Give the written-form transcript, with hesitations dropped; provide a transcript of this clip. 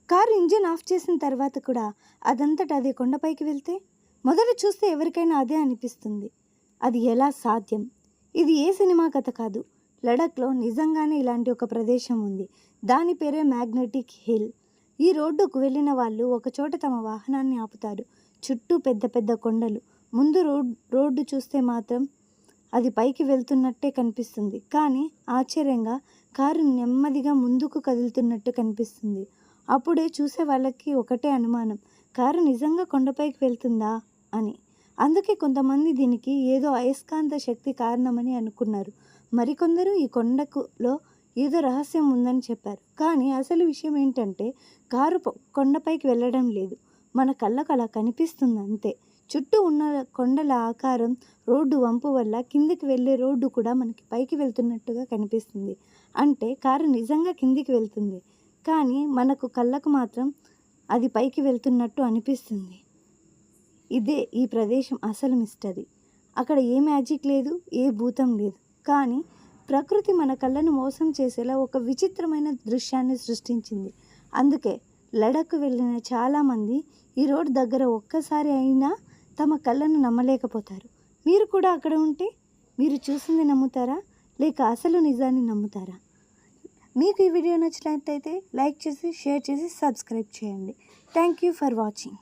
Car engine of చేసిన తర్వాత కూడా అదంతటా అదే కొండపైకి వెళ్తే మొదట చూస్తే ఎవరికైనా అదే అనిపిస్తుంది. అది ఎలా సాధ్యం? ఇది ఏ సినిమా కథ కాదు. లడఖ్లో నిజంగానే ఇలాంటి ఒక ప్రదేశం ఉంది. దాని పేరే మ్యాగ్నెటిక్ హిల్. ఈ రోడ్డుకు వెళ్ళిన వాళ్ళు ఒకచోట తమ వాహనాన్ని ఆపుతారు. చుట్టూ పెద్ద పెద్ద కొండలు. ముందు రోడ్డు చూస్తే మాత్రం అది పైకి వెళ్తున్నట్టే కనిపిస్తుంది. కానీ ఆశ్చర్యంగా కారు నెమ్మదిగా ముందుకు కదులుతున్నట్టు కనిపిస్తుంది. అప్పుడే చూసే వాళ్ళకి ఒకటే అనుమానం, కారు నిజంగా కొండపైకి వెళ్తుందా అని. అందుకే కొంతమంది దీనికి ఏదో అయస్కాంత శక్తి కారణమని అనుకున్నారు. మరికొందరు ఈ కొండలో ఏదో రహస్యం ఉందని చెప్పారు. కానీ అసలు విషయం ఏంటంటే కారు కొండపైకి వెళ్ళడం లేదు, మన కళ్ళకు అలా కనిపిస్తుంది అంతే. చుట్టూ ఉన్న కొండల ఆకారం, రోడ్డు వంపు వల్ల కిందికి వెళ్ళే రోడ్డు కూడా మనకి పైకి వెళ్తున్నట్టుగా కనిపిస్తుంది. అంటే కారు నిజంగా కిందికి వెళ్తుంది, కానీ మనకు కళ్ళకు మాత్రం అది పైకి వెళ్తున్నట్టు అనిపిస్తుంది. ఇదే ఈ ప్రదేశం అసలు మిస్టరీ. అక్కడ ఏ మ్యాజిక్ లేదు, ఏ భూతం లేదు. కానీ ప్రకృతి మన కళ్ళను మోసం చేసేలా ఒక విచిత్రమైన దృశ్యాన్ని సృష్టించింది. అందుకే లడఖ్కు వెళ్ళిన చాలామంది ఈ రోడ్ దగ్గర ఒక్కసారి అయినా తమ కళ్ళను నమ్మలేకపోతారు. మీరు కూడా అక్కడ ఉంటే మీరు చూసింది నమ్ముతారా, లేక అసలు నిజాన్ని నమ్ముతారా? మీకు ఈ వీడియో నచ్చినట్లయితే లైక్ చేసి, షేర్ చేసి, సబ్స్క్రైబ్ చేయండి. Thank you for watching.